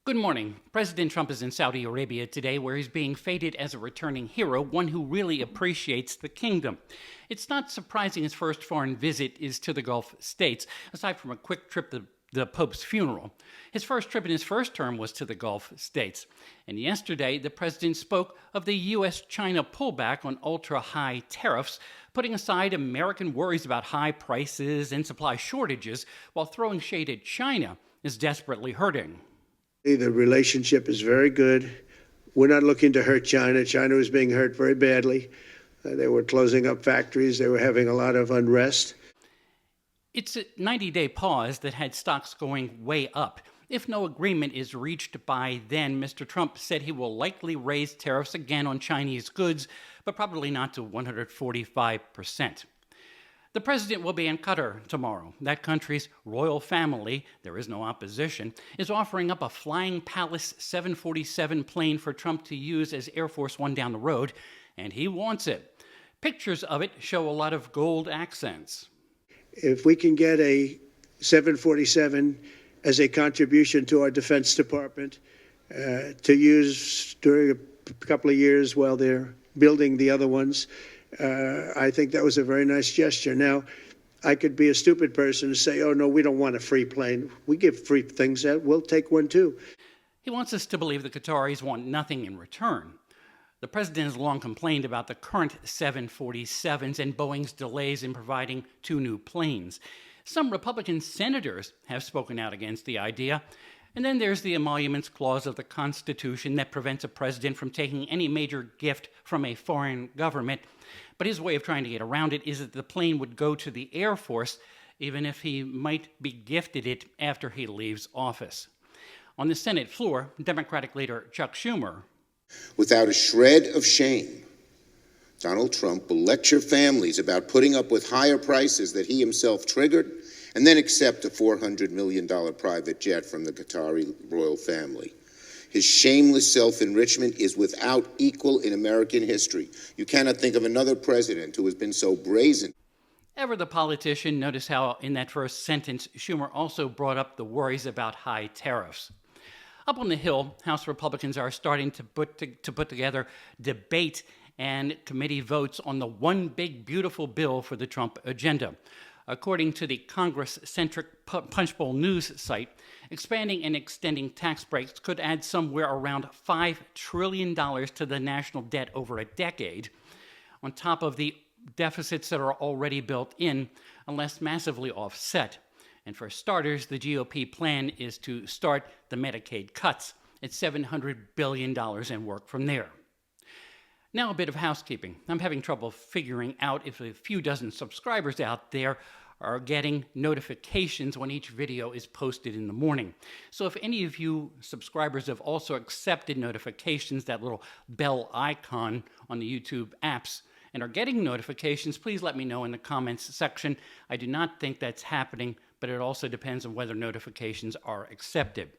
Good morning. President Trump is in Saudi Arabia today, where he's being feted as a returning hero, one who really appreciates the kingdom. It's not surprising his first foreign visit is to the Gulf states, aside from a quick trip to the Pope's funeral. His first trip in his first term was to the Gulf states. And yesterday, the president spoke of the U.S.-China pullback on ultra-high tariffs, putting aside American worries about high prices and supply shortages, while throwing shade at China is desperately hurting. The relationship is very good. We're not looking to hurt China. China was being hurt very badly. They were closing up factories. They were having a lot of unrest. It's a 90-day pause that had stocks going way up. If no agreement is reached by then, Mr. Trump said he will likely raise tariffs again on Chinese goods, but probably not to 145%. The president will be in Qatar tomorrow. That country's royal family, there is no opposition, is offering up a Flying Palace 747 plane for Trump to use as Air Force One down the road, and he wants it. Pictures of it show a lot of gold accents. If we can get a 747 as a contribution to our Defense Department to use during a couple of years while they're building the other ones, I think that was a very nice gesture. Now, I could be a stupid person and say, oh, no, we don't want a free plane. We give free things out. We'll take one, too. He wants us to believe the Qataris want nothing in return. The president has long complained about the current 747s and Boeing's delays in providing 2 new planes. Some Republican senators have spoken out against the idea. And then there's the emoluments clause of the Constitution that prevents a president from taking any major gift from a foreign government. But his way of trying to get around it is that the plane would go to the Air Force, even if he might be gifted it after he leaves office. On the Senate floor, Democratic leader Chuck Schumer. Without a shred of shame, Donald Trump will lecture families about putting up with higher prices that he himself triggered, and then accept a $400 million private jet from the Qatari royal family. His shameless self-enrichment is without equal in American history. You cannot think of another president who has been so brazen. Ever the politician, notice how in that first sentence, Schumer also brought up the worries about high tariffs. Up on the Hill, House Republicans are starting to put together debate and committee votes on the one big beautiful bill for the Trump agenda. According to the Congress-centric Punchbowl News site, expanding and extending tax breaks could add somewhere around $5 trillion to the national debt over a decade, on top of the deficits that are already built in, unless massively offset. And for starters, the GOP plan is to start the Medicaid cuts at $700 billion and work from there. Now a bit of housekeeping. I'm having trouble figuring out if a few dozen subscribers out there are getting notifications when each video is posted in the morning. So if any of you subscribers have also accepted notifications, that little bell icon on the YouTube apps, and are getting notifications, please let me know in the comments section. I do not think that's happening, but it also depends on whether notifications are accepted.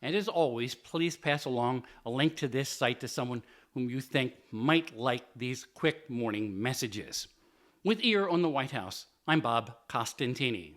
And as always, please pass along a link to this site to someone whom you think might like these quick morning messages. With ear on the White House, I'm Bob Costantini.